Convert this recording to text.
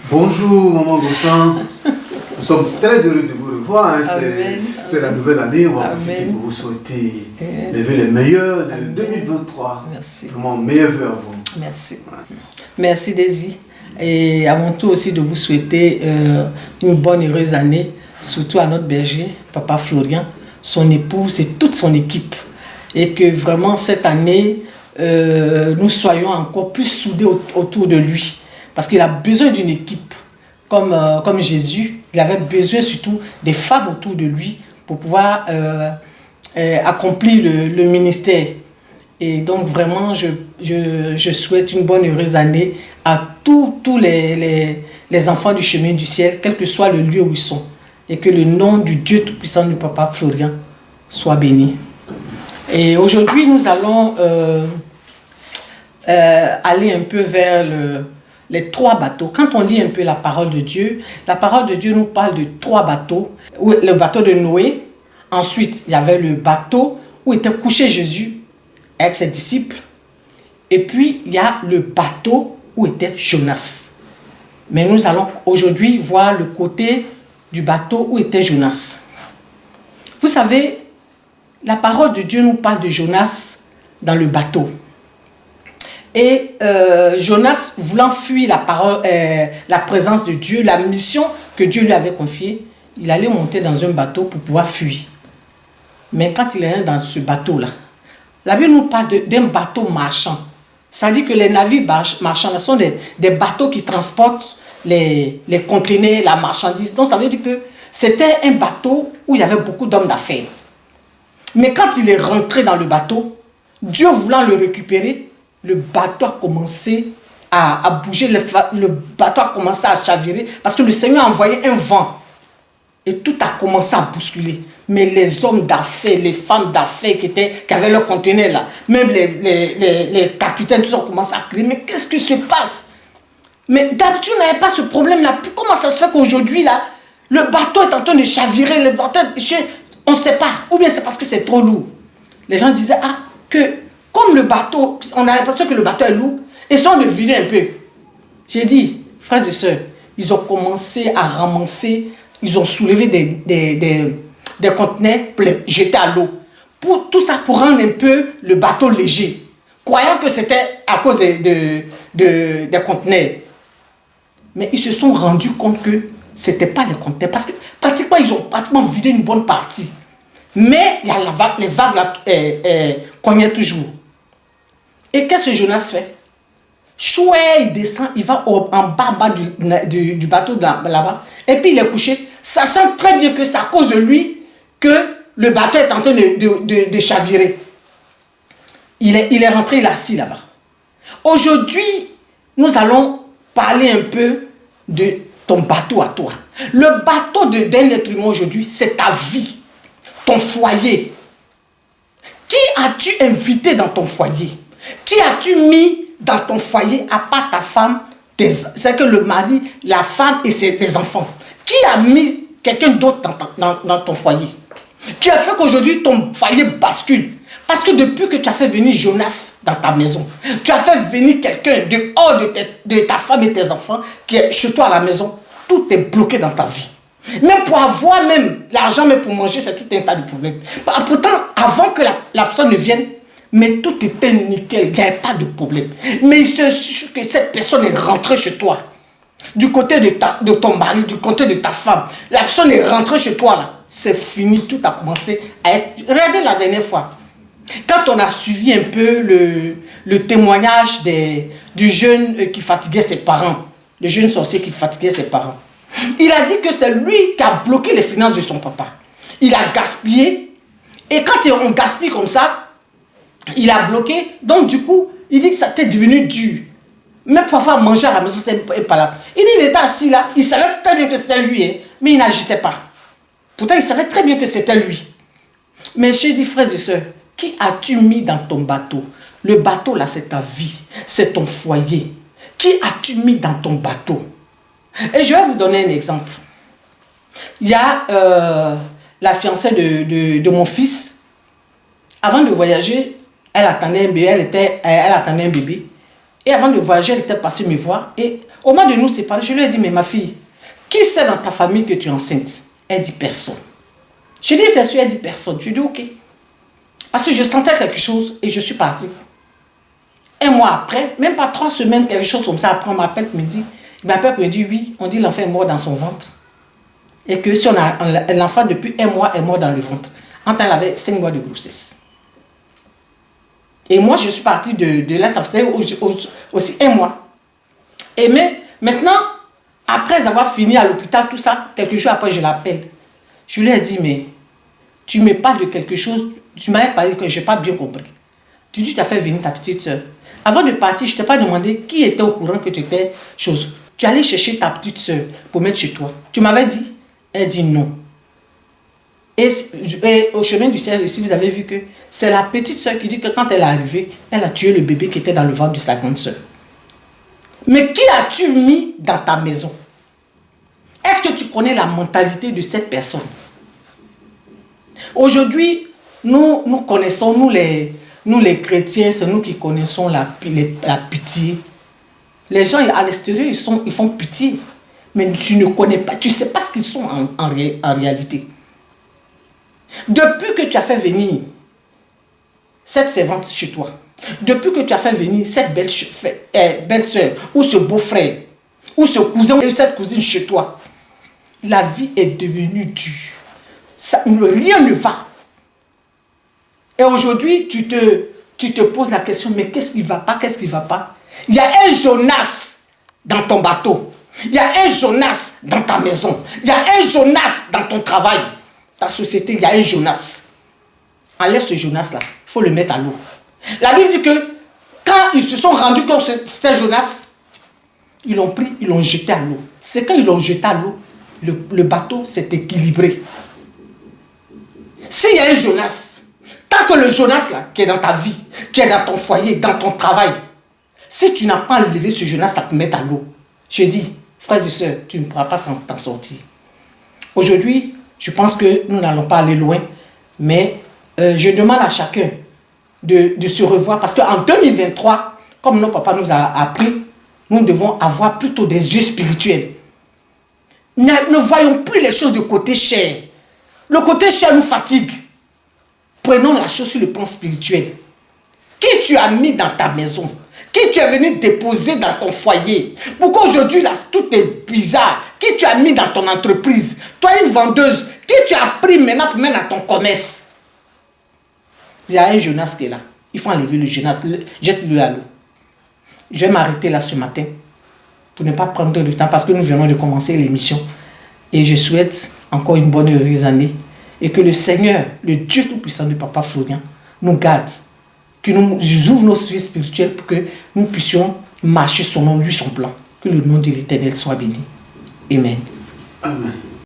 Bonjour, Maman Gossan. Nous sommes très heureux de vous revoir. Hein. C'est la nouvelle année. On va profiter pour vous souhaiter les vœux les meilleurs de 2023. Merci. Vraiment, meilleurs vœux à vous. Merci. Ouais. Merci, Daisy. Et à mon tour aussi de vous souhaiter une bonne heureuse année, surtout à notre berger, Papa Florian, son épouse et toute son équipe. Et que vraiment cette année, nous soyons encore plus soudés autour de lui. Parce qu'il a besoin d'une équipe. Comme Jésus, il avait besoin surtout des femmes autour de lui pour pouvoir accomplir le ministère. Et donc vraiment, je souhaite une bonne heureuse année à tous les enfants du chemin du ciel, quel que soit le lieu où ils sont. Et que le nom du Dieu Tout-Puissant du Papa Florian soit béni. Et aujourd'hui, nous allons aller un peu vers les 3 bateaux. Quand on lit un peu la parole de Dieu nous parle de 3 bateaux. Le bateau de Noé, ensuite il y avait le bateau où était couché Jésus avec ses disciples, et puis il y a le bateau où était Jonas. Mais nous allons aujourd'hui voir le côté du bateau où était Jonas. Vous savez, la parole de Dieu nous parle de Jonas dans le bateau. Et Jonas, voulant fuir la présence de Dieu, la mission que Dieu lui avait confiée, il allait monter dans un bateau pour pouvoir fuir. Mais quand il est dans ce bateau-là, la Bible nous parle d'un bateau marchand. Ça dit que les navires marchands là, sont des bateaux qui transportent les conteneurs, la marchandise. Donc ça veut dire que c'était un bateau où il y avait beaucoup d'hommes d'affaires. Mais quand il est rentré dans le bateau, Dieu voulant le récupérer, le bateau a commencé à bouger, le bateau a commencé à chavirer parce que le Seigneur a envoyé un vent et tout a commencé à bousculer. Mais les hommes d'affaires, les femmes d'affaires qui avaient leur conteneur là, même les capitaines, tous ont commencé à crier, mais qu'est-ce qui se passe? Mais d'habitude, on n'avait pas ce problème-là. Comment ça se fait qu'aujourd'hui, là, le bateau est en train de chavirer, le bateau, on ne sait pas. Ou bien c'est parce que c'est trop lourd. Les gens disaient, comme le bateau, on a l'impression que le bateau est lourd, ils sont devinés un peu. J'ai dit, frères et sœurs, ils ont commencé à ramasser, ils ont soulevé des conteneurs pour les jeter à l'eau. Tout ça pour rendre un peu le bateau léger, croyant que c'était à cause des conteneurs. Mais ils se sont rendus compte que ce n'était pas les conteneurs, parce que pratiquement, ils ont pratiquement vidé une bonne partie. Mais il y a les vagues là, cognaient toujours. Et qu'est-ce que Jonas fait? Chouette, il descend, il va en bas du bateau là-bas, et puis il est couché, sachant très bien que c'est à cause de lui que le bateau est en train de chavirer. Il est rentré, il est assis là-bas. Aujourd'hui, nous allons parler un peu de ton bateau à toi. Le bateau d'un être humain aujourd'hui, c'est ta vie, ton foyer. Qui as-tu invité dans ton foyer? Qui as-tu mis dans ton foyer à part ta femme? C'est que le mari, la femme et les enfants. Qui a mis quelqu'un d'autre dans ton foyer? Tu as fait qu'aujourd'hui ton foyer bascule. Parce que depuis que tu as fait venir Jonas dans ta maison, tu as fait venir quelqu'un dehors de ta femme et tes enfants qui est chez toi à la maison, tout est bloqué dans ta vie. Même pour avoir même l'argent, même pour manger, c'est tout un tas de problèmes. Pourtant, avant que la personne ne vienne, mais tout était nickel, il n'y avait pas de problème. Mais il se suffit que cette personne est rentrée chez toi. Du côté de ton mari, du côté de ta femme. La personne est rentrée chez toi là. C'est fini, tout a commencé à être... Regardez la dernière fois. Quand on a suivi un peu le témoignage du jeune qui fatiguait ses parents. Le jeune sorcier qui fatiguait ses parents. Il a dit que c'est lui qui a bloqué les finances de son papa. Il a gaspillé. Et quand on gaspille comme ça, il a bloqué. Donc du coup, il dit que ça était devenu dur. Même pour avoir mangé à la maison, c'est pas là. Il dit qu'il était assis là. Il savait très bien que c'était lui. Hein, mais il n'agissait pas. Pourtant, il savait très bien que c'était lui. Mais j'ai dit, frères et sœurs, qui as-tu mis dans ton bateau? Le bateau là, c'est ta vie. C'est ton foyer. Qui as-tu mis dans ton bateau? Et je vais vous donner un exemple. Il y a la fiancée de mon fils. Avant de voyager, elle attendait un bébé. Elle attendait un bébé. Et avant de voyager, elle était passée me voir. Et au moment de nous séparer, je lui ai dit, mais ma fille, qui c'est dans ta famille que tu es enceinte? Elle dit, personne. Je dis, c'est sûr, elle dit, personne. Je dis, ok. Parce que je sentais quelque chose et je suis partie. Un mois après, même pas 3 semaines, quelque chose comme ça, après on m'appelle, il m'appelle pour me dire, oui, on dit l'enfant est mort dans son ventre. Et que si on a l'enfant depuis un mois est mort dans le ventre. Quand elle avait 5 mois de grossesse. Et moi, je suis partie de là, ça faisait aussi un mois. Et mais maintenant, après avoir fini à l'hôpital, tout ça, quelques jours après, je l'appelle. Je lui ai dit, mais tu me parles de quelque chose, tu m'avais parlé que je n'ai pas bien compris. Tu dis, tu as fait venir ta petite soeur. Avant de partir, je ne t'ai pas demandé qui était au courant que tu étais chose. Tu allais chercher ta petite soeur pour mettre chez toi. Tu m'avais dit, elle dit non. Et au chemin du ciel ici, vous avez vu que c'est la petite soeur qui dit que quand elle est arrivée, elle a tué le bébé qui était dans le ventre de sa grande soeur. Mais qui as-tu mis dans ta maison? Est-ce que tu connais la mentalité de cette personne? Aujourd'hui, nous connaissons, nous les chrétiens, c'est nous qui connaissons la pitié. Les gens à l'extérieur, ils font pitié. Mais tu ne connais pas, tu ne sais pas ce qu'ils sont en réalité. Depuis que tu as fait venir cette servante chez toi, depuis que tu as fait venir cette belle-sœur, ou ce beau-frère, ou ce cousin, ou cette cousine chez toi, la vie est devenue dure. Rien ne va. Et aujourd'hui, tu te poses la question, mais qu'est-ce qui ne va pas, qu'est-ce qui ne va pas? Il y a un Jonas dans ton bateau. Il y a un Jonas dans ta maison. Il y a un Jonas dans ton travail. Ta société, il y a un Jonas. Enlève ce Jonas-là. Il faut le mettre à l'eau. La Bible dit que quand ils se sont rendus compte que c'était Jonas, ils l'ont pris, ils l'ont jeté à l'eau. C'est quand ils l'ont jeté à l'eau, le bateau s'est équilibré. S'il y a un Jonas, tant que le Jonas là, qui est dans ta vie, qui est dans ton foyer, dans ton travail, si tu n'as pas enlevé ce Jonas-là, te mettre à l'eau, je dis, frères et sœurs, tu ne pourras pas t'en sortir. Aujourd'hui, je pense que nous n'allons pas aller loin, mais je demande à chacun de se revoir, parce qu'en 2023, comme nos papas nous a appris, nous devons avoir plutôt des yeux spirituels. Ne voyons plus les choses de côté chair. Le côté chair nous fatigue. Prenons la chose sur le plan spirituel. Qui tu as mis dans ta maison? Qui tu es venu déposer dans ton foyer? Pourquoi aujourd'hui là tout est bizarre? Qui tu as mis dans ton entreprise? Toi une vendeuse, qui tu as pris maintenant pour mettre dans ton commerce? Il y a un Jonas qui est là. Il faut enlever le Jonas, jette-le à l'eau. Je vais m'arrêter là ce matin pour ne pas prendre le temps parce que nous venons de commencer l'émission. Et je souhaite encore une bonne et heureuse année. Et que le Seigneur, le Dieu Tout-Puissant de Papa Florian, nous garde. Que nous ouvre nos yeux spirituels pour que nous puissions marcher son nom, lui son plan. Que le nom de l'Éternel soit béni. Amen. Amen.